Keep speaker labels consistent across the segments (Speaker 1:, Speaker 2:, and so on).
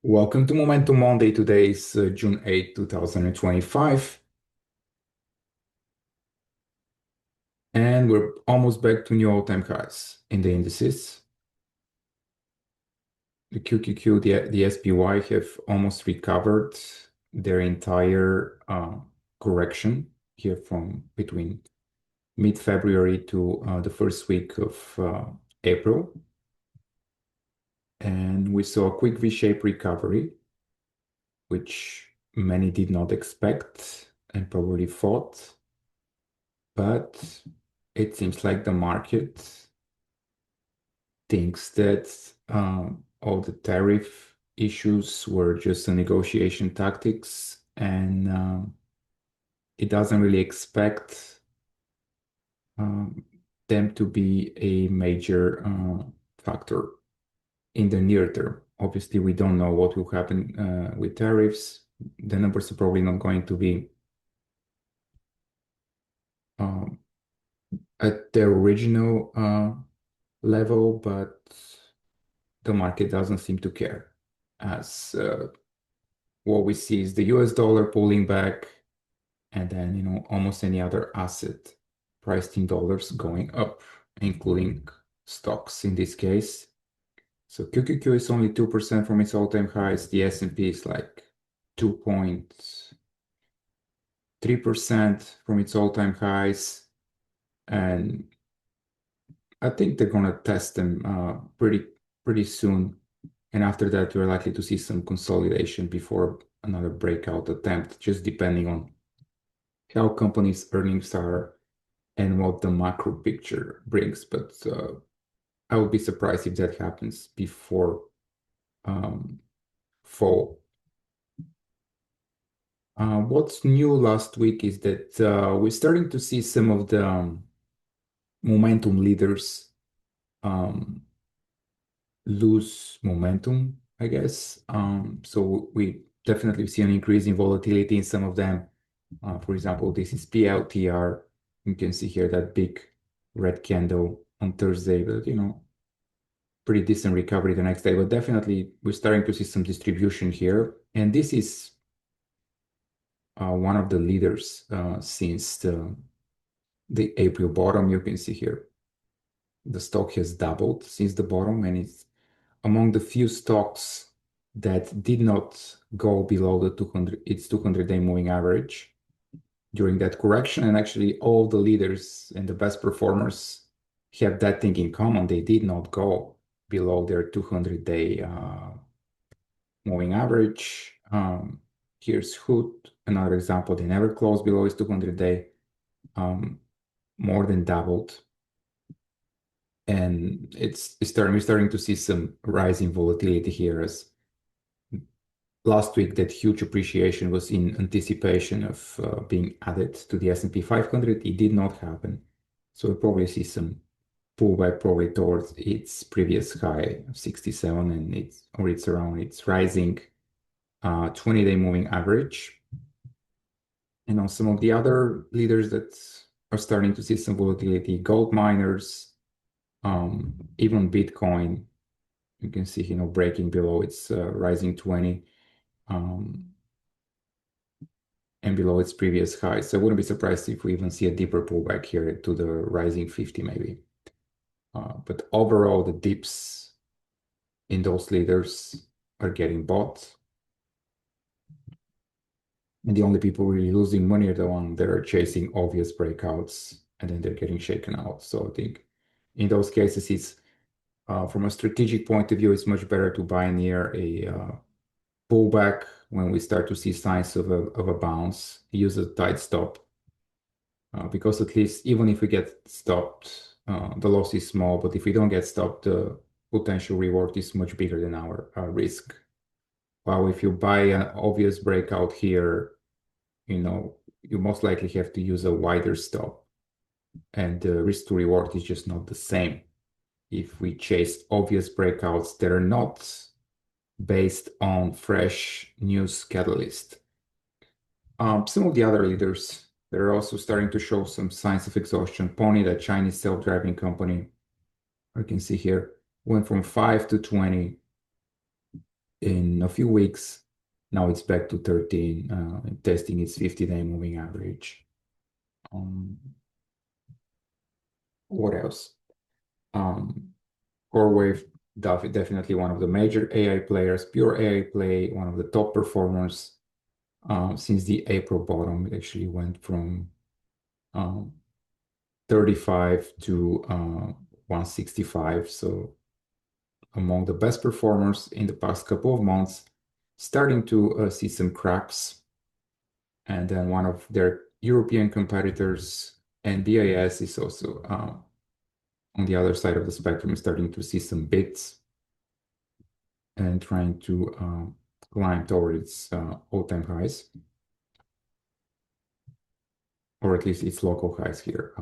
Speaker 1: Welcome to Momentum Monday. Today is June 8th, 2025. And we're almost back to new all-time highs in the indices. The QQQ, the SPY have almost recovered their entire correction here from between mid-February to the first week of April. And we saw a quick V-shaped recovery, which many did not expect and probably thought. But it seems like the market thinks that all the tariff issues were just a negotiation tactics, and it doesn't really expect um, them to be a major factor in the near term. Obviously, we don't know what will happen with tariffs. The numbers are probably not going to be um, at their original level, but the market doesn't seem to care, as what we see is the US dollar pulling back, and then almost any other asset priced in dollars going up, including stocks in this case. So QQQ is only 2% from its all-time highs. The S&P is like 2.3% from its all-time highs, and I think they're gonna test them pretty soon. And after that, we're likely to see some consolidation before another breakout attempt, just depending on how companies' earnings are and what the macro picture brings. But I would be surprised if that happens before um, fall. What's new last week is that we're starting to see some of the momentum leaders um, lose momentum, I guess. So we definitely see an increase in volatility in some of them. For example, this is PLTR. You can see here that big red candle on Thursday, but pretty decent recovery the next day. But definitely, we're starting to see some distribution here, and this is one of the leaders since the April bottom. You can see here the stock has doubled since the bottom, and it's among the few stocks that did not go below the 200-day moving average during that correction. And actually, all the leaders and the best performers have that thing in common. They did not go below their 200-day moving average. Here's Hoot, another example. They never closed below its 200-day, more than doubled. And we're starting to see some rising volatility here, as last week that huge appreciation was in anticipation of being added to the S&P 500. It did not happen. So we'll probably see some pullback probably towards its previous high of 67, and it's around its rising 20-day moving average. And on some of the other leaders that are starting to see some volatility, gold miners, even Bitcoin, you can see, breaking below its rising 20 and below its previous high. So I wouldn't be surprised if we even see a deeper pullback here to the rising 50 maybe. But overall, the dips in those leaders are getting bought. And the only people really losing money are the ones that are chasing obvious breakouts, and then they're getting shaken out. So I think in those cases, it's from a strategic point of view, it's much better to buy near a pullback when we start to see signs of a bounce. Use a tight stop, because at least even if we get stopped, the loss is small. But if we don't get stopped, the potential reward is much bigger than our risk. While if you buy an obvious breakout here, you most likely have to use a wider stop, and the risk to reward is just not the same if we chase obvious breakouts that are not based on fresh news catalyst. Some of the other leaders that are also starting to show some signs of exhaustion. Pony, that Chinese self-driving company, you can see here, went from 5 to 20 in a few weeks. Now it's back to 13, testing its 50-day moving average. What else? CoreWave, definitely one of the major AI players, pure AI play, one of the top performers. Since the April bottom, it actually went from 35 to 165. So among the best performers in the past couple of months, starting to see some cracks. And then one of their European competitors, NVDA, is also on the other side of the spectrum, starting to see some bits and trying to climb towards all-time highs, or at least its local highs here,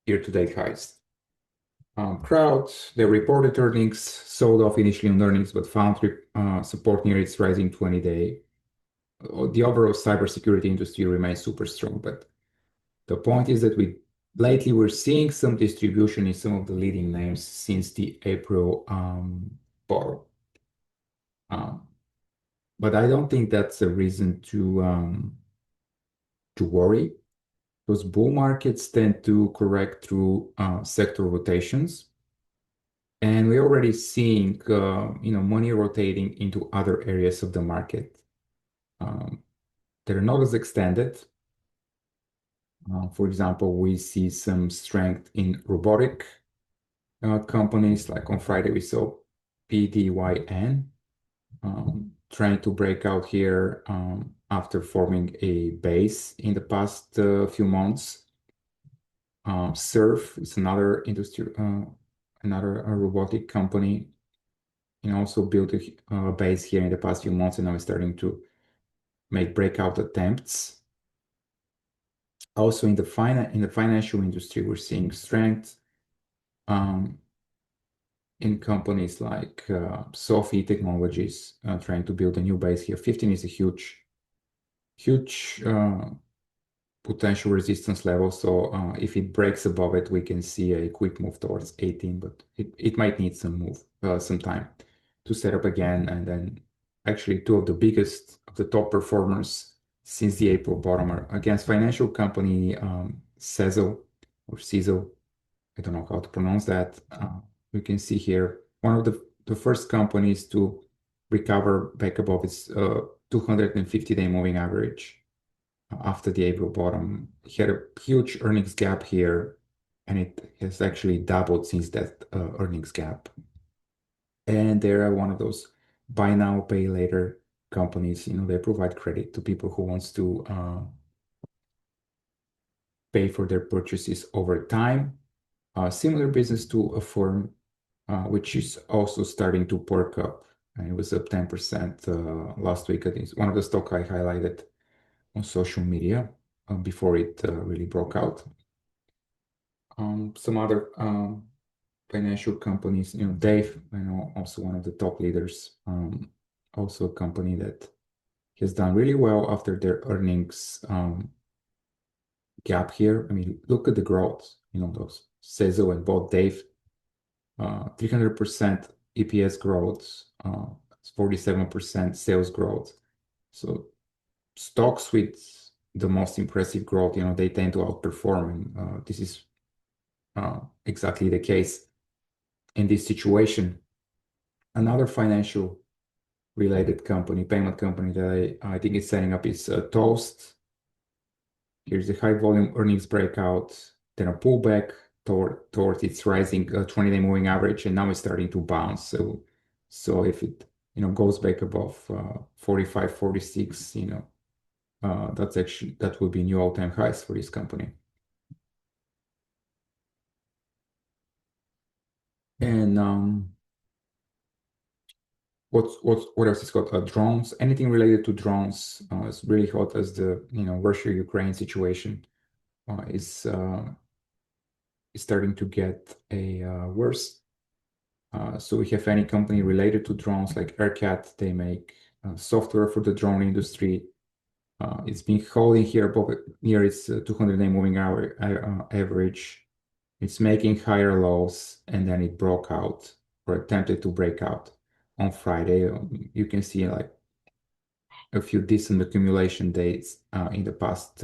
Speaker 1: year-to-date highs. Crowd, they reported earnings, sold off initially on earnings, but found support near its rising 20-day. The overall cybersecurity industry remains super strong, but the point is that lately we're seeing some distribution in some of the leading names since the April bottom. But I don't think that's a reason to worry, because bull markets tend to correct through sector rotations. And we're already seeing money rotating into other areas of the market. They're not as extended. For example, we see some strength in robotic companies. Like on Friday, we saw PDYN trying to break out here after forming a base in the past few months. Surf is another industry, another robotic company, also built a base here in the past few months, and now is starting to make breakout attempts. Also in the financial industry, we're seeing strength in companies like Sophie Technologies trying to build a new base here. 15 is a huge potential resistance level. So if it breaks above it, we can see a quick move towards 18, but it might need some time to set up again. And then actually two of the top performers since the April bottom are against financial company CESO or CISO. I don't know how to pronounce that. We can see here one of the first companies to recover back above its 250-day moving average after the April bottom. It had a huge earnings gap here, and it has actually doubled since that earnings gap. And they're one of those buy now, pay later companies. They provide credit to people who wants to pay for their purchases over time. Similar business to a firm which is also starting to perk up. And it was up 10% last week. I think it's one of the stock I highlighted on social media before it really broke out. Some other financial companies, Dave, also one of the top leaders, also a company that has done really well after their earnings gap here. I mean, look at the growth, those CESO and both Dave, 300% EPS growth, 47% sales growth. So stocks with the most impressive growth, they tend to outperform, and this is exactly the case in this situation. Another financial related company, payment company that I think is setting up is Toast. Here's a high volume earnings breakout, then a pullback towards its rising 20-day moving average, and now it's starting to bounce. So if it goes back above 45, 46, that will be new all-time highs for this company. And what else is got? Drones. Anything related to drones is really hot as the Russia-Ukraine situation is starting to get worse. So we have any company related to drones like Aircat. They make software for the drone industry. It's been holding here near its 200-day moving average. It's making higher lows, and then it broke out or attempted to break out on Friday. You can see like a few decent accumulation dates in the past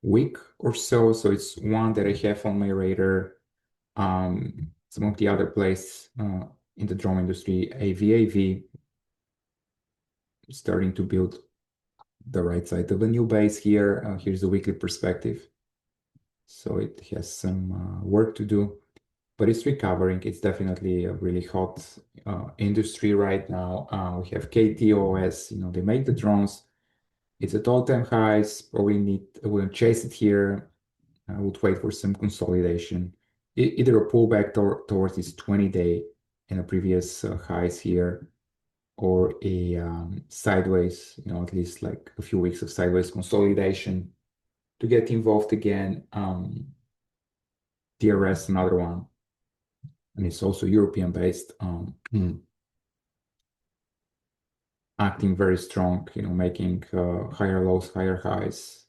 Speaker 1: week or so. So it's one that I have on my radar. Some of the other plays in the drone industry, AVAV, starting to build the right side of a new base here. Here's the weekly perspective. So it has some work to do, but it's recovering. It's definitely a really hot industry right now. We have KTOS, they make the drones. It's at all-time highs. I wouldn't chase it here. I would wait for some consolidation, either a pullback towards this 20-day and a previous highs here, or a sideways, at least like a few weeks of sideways consolidation to get involved again. DRS, another one, and it's also European based, acting very strong, making higher lows, higher highs.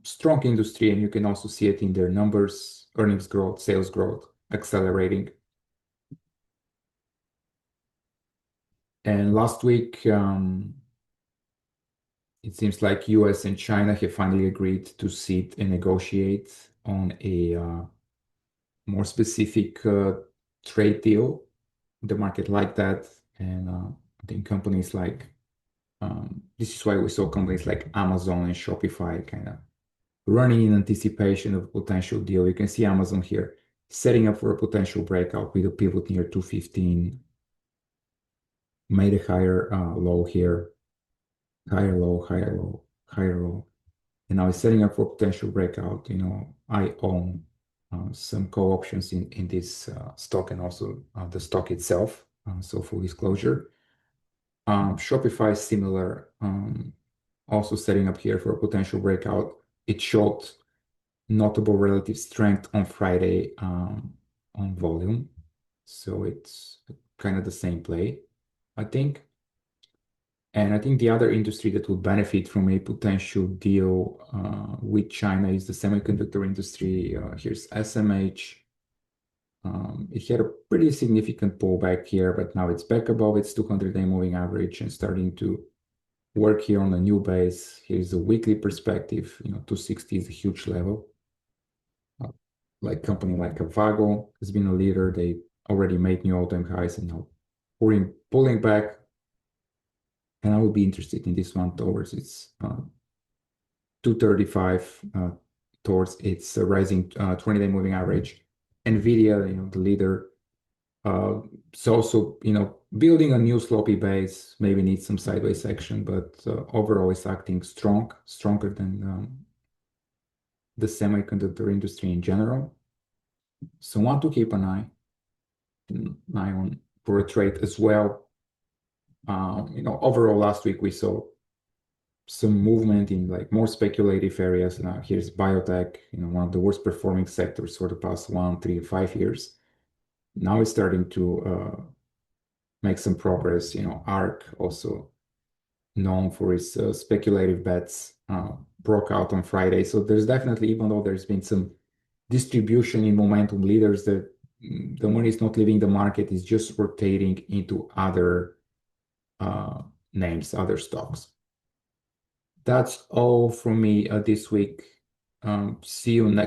Speaker 1: Strong industry, and you can also see it in their numbers, earnings growth, sales growth accelerating. And last week, it seems like US and China have finally agreed to sit and negotiate on a more specific trade deal. The market liked that, and I think companies like this is why we saw companies like Amazon and Shopify kind of running in anticipation of a potential deal. You can see Amazon here setting up for a potential breakout with a pivot near 215, made a higher low here, higher low, higher low, higher low, and now it's setting up for potential breakout. I own some co-options in this stock and also the stock itself. So full disclosure. Shopify is similar, also setting up here for a potential breakout. It showed notable relative strength on Friday on volume. So it's kind of the same play, I think. And I think the other industry that would benefit from a potential deal with China is the semiconductor industry. Here's SMH. It had a pretty significant pullback here, but now it's back above its 200-day moving average and starting to work here on a new base. Here's a weekly perspective. 260 is a huge level. Like company like AVAV has been a leader. They already made new all-time highs and now pulling back. And I would be interested in this one towards its 235, towards its rising 20-day moving average. NVDA, the leader, it's also, building a new sloppy base, maybe needs some sideways action, but overall it's acting stronger than the semiconductor industry in general. So want to keep an eye on for a trade as well. Overall last week we saw some movement in like more speculative areas. Now here's biotech, one of the worst performing sectors for the past 1, 3, 5 years. Now it's starting to make some progress. ARC, also known for its speculative bets, broke out on Friday. So there's definitely, even though there's been some distribution in momentum leaders, that the money is not leaving the market, is just rotating into other names, other stocks. That's all from me this week. See you next